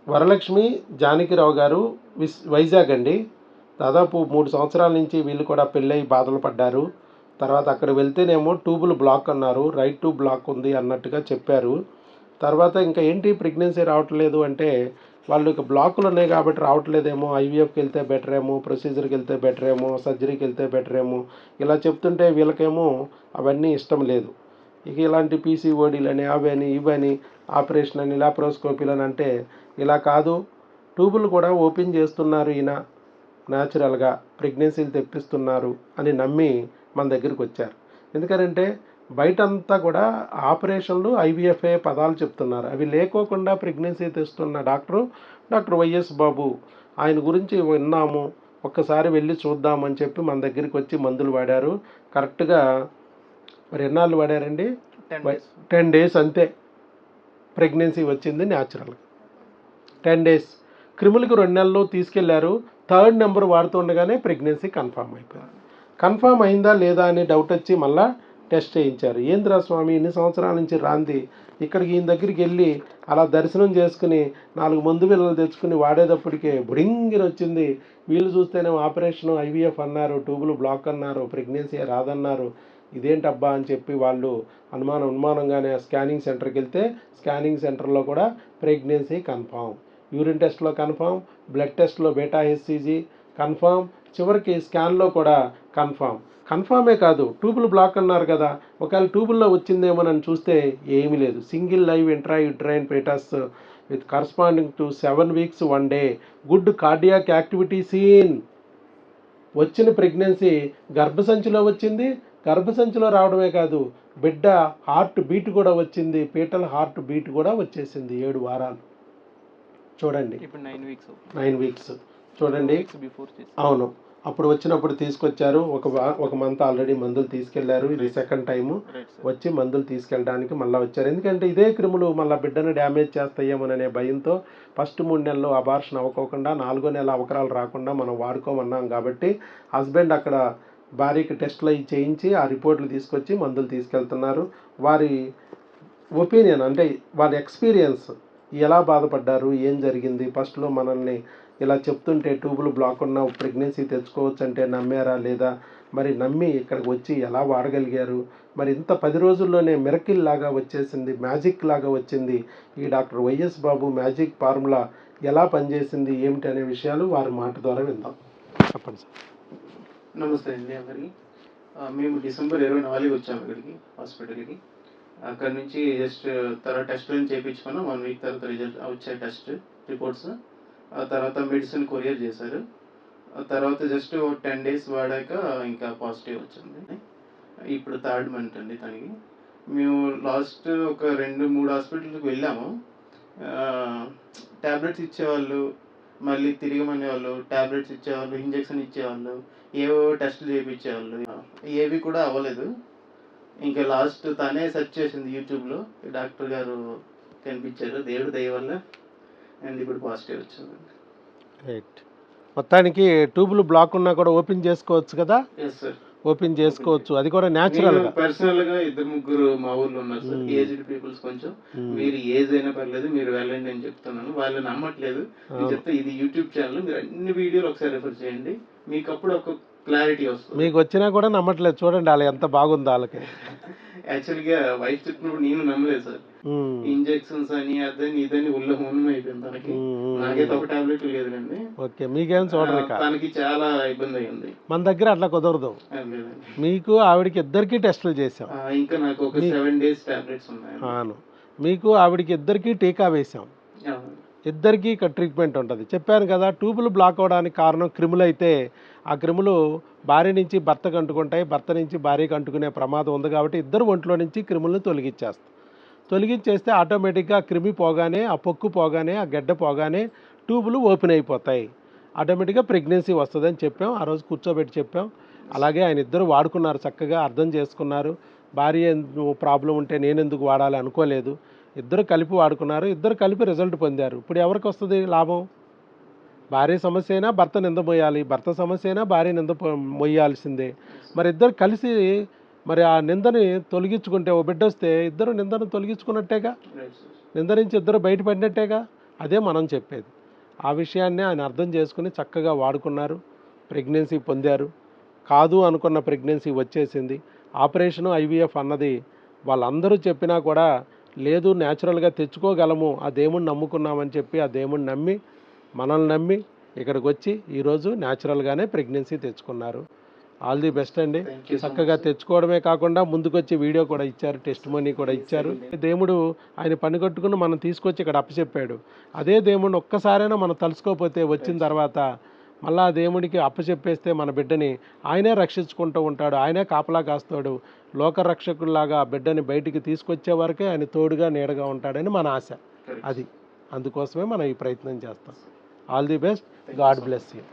వరలక్ష్మి జానకిరావు గారు వైజాగ్ అండి. దాదాపు 3 సంవత్సరాల నుంచి వీళ్ళు కూడా పెళ్ళై బాధలు పడ్డారు. తర్వాత అక్కడ వెళ్తేనేమో ట్యూబులు బ్లాక్ అన్నారు, రైట్ ట్యూబ్ బ్లాక్ ఉంది అన్నట్టుగా చెప్పారు. తర్వాత ఇంకా ఏంటి ప్రెగ్నెన్సీ రావట్లేదు అంటే వాళ్ళు ఇక బ్లాకులు ఉన్నాయి కాబట్టి రావట్లేదేమో, ఐవీఎఫ్కి వెళ్తే బెటర్ ఏమో, ప్రొసీజర్కి వెళ్తే బెటర్ ఏమో, సర్జరీకి వెళ్తే బెటర్ ఏమో ఇలా చెప్తుంటే వీళ్ళకేమో అవన్నీ ఇష్టం లేదు. ఇక ఇలాంటి పీసీఓడీలని అవని ఇవని ఆపరేషన్ అని లాప్రోస్కోపీలని అంటే ఇలా కాదు, ట్యూబులు కూడా ఓపెన్ చేస్తున్నారు ఈయన న్యాచురల్గా ప్రెగ్నెన్సీలు తెప్పిస్తున్నారు అని నమ్మి మన దగ్గరికి వచ్చారు. ఎందుకంటే బయటంతా కూడా ఆపరేషన్లు ఐవీఎఫ్ఏ పదాలు చెప్తున్నారు. అవి లేకోకుండా ప్రెగ్నెన్సీ తెస్తున్న డాక్టర్ వైఎస్ బాబు. ఆయన గురించి విన్నాము, ఒక్కసారి వెళ్ళి చూద్దామని చెప్పి మన దగ్గరికి వచ్చి మందులు వాడారు. కరెక్ట్గా మరి ఎన్నాళ్ళు వాడారండి? 10 డేస్ అంతే. ప్రెగ్నెన్సీ వచ్చింది న్యాచురల్గా 10 డేస్. క్రిములకు 2 నెలలు తీసుకెళ్లారు. 3rd నెంబర్ వాడుతుండగానే ప్రెగ్నెన్సీ కన్ఫామ్ అయిపోయింది. కన్ఫామ్ అయిందా లేదా అని డౌట్ వచ్చి మళ్ళీ టెస్ట్ చేయించారు. ఏంద్రా స్వామి ఇన్ని సంవత్సరాల నుంచి రాంది, ఇక్కడికి ఈయన దగ్గరికి వెళ్ళి అలా దర్శనం చేసుకుని 4 మందు పిల్లలు తెచ్చుకుని వాడేటప్పటికే బుడింగిని వచ్చింది. వీళ్ళు చూస్తేనే ఆపరేషన్ ఐవీఎఫ్ అన్నారు, ట్యూబులు బ్లాక్ అన్నారు, ప్రెగ్నెన్సీ రాదన్నారు. ఇదేంటబ్బా అని చెప్పి వాళ్ళు అనుమానంగానే స్కానింగ్ సెంటర్కి వెళ్తే స్కానింగ్ సెంటర్లో కూడా ప్రెగ్నెన్సీ కన్ఫామ్, యూరిన్ టెస్ట్లో కన్ఫామ్, బ్లడ్ టెస్ట్లో బీటా హెచ్సిజీ కన్ఫామ్, చివరికి స్కాన్లో కూడా కన్ఫామే కాదు, ట్యూబులు బ్లాక్ అన్నారు కదా, ఒకవేళ ట్యూబుల్లో వచ్చిందేమోనని చూస్తే ఏమీ లేదు. Single live intrauterine fetus with corresponding to 7 weeks 1 day good cardiac activity seen. వచ్చిన ప్రెగ్నెన్సీ గర్భసంచిలో వచ్చింది. గర్భసంచిలో రావడమే కాదు, బిడ్డ హార్ట్ బీట్ కూడా వచ్చింది. పీటల్ హార్ట్ బీట్ కూడా వచ్చేసింది 7 వారాలు. చూడండి, ఇప్పుడు 9 వీక్స్ చూడండి. అవును, అప్పుడు వచ్చినప్పుడు తీసుకొచ్చారు. ఒక మంత్ ఆల్రెడీ మందులు తీసుకెళ్లారు. ఇది 2nd టైము వచ్చి మందులు తీసుకెళ్ళడానికి మళ్ళీ వచ్చారు. ఎందుకంటే ఇదే క్రిములు మళ్ళీ బిడ్డను డ్యామేజ్ చేస్తాయేమోననే భయంతో ఫస్ట్ 3 నెలలు అబార్షన్ అవ్వకోకుండా 4వ నెల అవకరాలు రాకుండా మనం వాడుకోమన్నాం. కాబట్టి హస్బెండ్ అక్కడ భార్యకి టెస్టులు అవి చేయించి ఆ రిపోర్ట్లు తీసుకొచ్చి మందులు తీసుకెళ్తున్నారు. వారి ఒపీనియన్ అంటే వారి ఎక్స్పీరియన్స్, ఎలా బాధపడ్డారు, ఏం జరిగింది, ఫస్ట్లో మనల్ని ఇలా చెప్తుంటే ట్యూబులు బ్లాక్ ఉన్న ప్రెగ్నెన్సీ తెచ్చుకోవచ్చు అంటే నమ్మారా లేదా, మరి నమ్మి ఇక్కడికి వచ్చి ఎలా వాడగలిగారు, మరి ఇంత 10 రోజుల్లోనే మిరకిల్ లాగా వచ్చేసింది, మ్యాజిక్ లాగా వచ్చింది, ఈ డాక్టర్ వైఎస్ బాబు మ్యాజిక్ ఫార్ములా ఎలా పనిచేసింది ఏమిటి అనే విషయాలు వారి మాట ద్వారా విందాం. చెప్పండి సార్. నమస్తే అండి అందరికి. మేము డిసెంబర్ 24 వచ్చాము ఇక్కడికి హాస్పిటల్కి. అక్కడ నుంచి జస్ట్ తర్వాత టెస్ట్లను చేయించుకున్నాం. 1 వీక్ తర్వాత రిజల్ట్ వచ్చాయి, టెస్ట్ రిపోర్ట్స్. ఆ తర్వాత మెడిసిన్ కొరియర్ చేశారు. ఆ తర్వాత జస్ట్ 10 డేస్ వాడాక ఇంకా పాజిటివ్ వచ్చింది. ఇప్పుడు 3rd మంత్ అండి తనకి. మేము లాస్ట్ ఒక 2-3 హాస్పిటల్కి వెళ్ళాము. ట్యాబ్లెట్స్ ఇచ్చేవాళ్ళు, మళ్ళీ తిరిగమనేవాళ్ళు, ట్యాబ్లెట్స్ ఇచ్చేవాళ్ళు, ఇంజెక్షన్ ఇచ్చేవాళ్ళు, ఏవో టెస్టులు చేయించేవాళ్ళు. ఏవి కూడా అవ్వలేదు. ఇంకా లాస్ట్ తనే సెర్చ్ చేసింది యూట్యూబ్లో, డాక్టర్ గారు కనిపించారు, దేవుడి దయ వల్ల. అండ్ ఇప్పుడు పాజిటివ్ వచ్చింది. రైట్. మొత్తానికి ట్యూబులు బ్లాక్ ఉన్నా కూడా ఓపెన్ చేసుకోవచ్చు కదా? ఎస్ సార్, ఓపెన్ చేసుకోవచ్చు. అది కూడా న్యాచురల్ గా. పర్సనల్ గా 2-3 మా ఊర్లో ఉన్నారు సార్, ఏజ్డ్ పీపుల్స్. కొంచెం మీరు ఏజ్ అయినా పర్లేదు మీరు వెళ్ళండి అని చెప్తున్నాను. వాళ్ళు నమ్మట్లేదు. నేను చెప్తే ఇది యూట్యూబ్ ఛానల్, మీరు అన్ని వీడియోలు ఒకసారి రిఫర్ చేయండి, మీకు అప్పుడు ఒక క్లారిటీ వస్తుంది. మీకు వచ్చినా కూడా నమ్మట్లేదు. చూడండి వాళ్ళు ఎంత బాగుంది వాళ్ళకి. యాక్చువల్గా వైఫ్ చెప్పినప్పుడు నేను నమ్మలేదు సార్. ఇంజెక్షన్స్ అని అదని ఇదని ఉల్లహోనం అయిపోయింది తనకి. నాకైతే ఒక టాబ్లెట్ లేదండి. ఓకే, మీకేం చూడరు. తనకి చాలా ఇబ్బంది అయింది. మన దగ్గర అట్లా కుదరదు. మీకు ఆవిడకి ఇద్దరికి టెస్టులు చేసాం. ఇంకా నాకు ఒక 7 డేస్ టాబ్లెట్స్ ఉన్నాయి. అవును, మీకు ఆవిడకి ఇద్దరికి టీకా వేసాం. ఇద్దరికి ట్రీట్మెంట్ ఉంటుంది. చెప్పాను కదా, ట్యూబులు బ్లాక్ అవడానికి కారణం క్రిములు అయితే ఆ క్రిములు భార్య నుంచి భర్తకు అంటుకుంటాయి, భర్త నుంచి భార్యకు అంటుకునే ప్రమాదం ఉంది. కాబట్టి ఇద్దరు ఒంట్లో నుంచి క్రిములను తొలగించేస్తే ఆటోమేటిక్గా క్రిమి పోగానే, ఆ పొక్కు పోగానే, ఆ గడ్డ పోగానే ట్యూబులు ఓపెన్ అయిపోతాయి. ఆటోమేటిక్గా ప్రెగ్నెన్సీ వస్తుందని చెప్పాం. ఆ రోజు కూర్చోబెట్టి చెప్పాం. అలాగే ఆయన ఇద్దరు వాడుకున్నారు, చక్కగా అర్థం చేసుకున్నారు. భార్య ప్రాబ్లం ఉంటే నేను ఎందుకు వాడాలి అనుకోలేదు. ఇద్దరు కలిపి వాడుకున్నారు, ఇద్దరు కలిపి రిజల్ట్ పొందారు. ఇప్పుడు ఎవరికి వస్తుంది లాభం? భార్య సమస్య అయినా భర్త నింద మోయాలి, భర్త సమస్య అయినా భార్య నింద మొయ్యాల్సిందే. మరి ఇద్దరు కలిసి మరి ఆ నిందని తొలగించుకుంటే, ఓ బిడ్డ వస్తే ఇద్దరు నిందను తొలగించుకున్నట్టేగా, నింద నుంచి ఇద్దరు బయటపడినట్టేగా. అదే మనం చెప్పేది. ఆ విషయాన్ని ఆయన అర్థం చేసుకుని చక్కగా వాడుకున్నారు, ప్రెగ్నెన్సీ పొందారు. కాదు అనుకున్న ప్రెగ్నెన్సీ వచ్చేసింది. ఆపరేషను ఐవీఎఫ్ అన్నది వాళ్ళందరూ చెప్పినా కూడా లేదు, న్యాచురల్గా తెచ్చుకోగలము, ఆ దేవుణ్ణి నమ్ముకున్నామని చెప్పి ఆ దేవుణ్ణి నమ్మి మనల్ని నమ్మి ఇక్కడికి వచ్చి ఈరోజు న్యాచురల్గానే ప్రెగ్నెన్సీ తెచ్చుకున్నారు. ఆల్ ది బెస్ట్ అండి. థ్యాంక్ యూ సో చక్కగా మచ్. తెచ్చుకోవడమే కాకుండా ముందుకొచ్చి వీడియో కూడా ఇచ్చారు, టెస్ట్ మనీ కూడా ఇచ్చారు. దేవుడు ఆయన పని కట్టుకుని మనం తీసుకొచ్చి ఇక్కడ అప్పచెప్పాడు. అదే దేవుడిని ఒక్కసారైనా మనం తలుసుకోకపోతే వచ్చిన తర్వాత మళ్ళా ఆ దేవుడికి అప్పచెప్పేస్తే మన బిడ్డని ఆయనే రక్షించుకుంటూ ఉంటాడు, ఆయనే కాపలా కాస్తాడు. లోకరక్షకుల్లాగా ఆ బిడ్డని బయటికి తీసుకొచ్చే వరకే ఆయన తోడుగా నీడగా ఉంటాడని మన ఆశ. Correct. అది అందుకోసమే మనం ఈ ప్రయత్నం చేస్తాం. All the best. God bless you.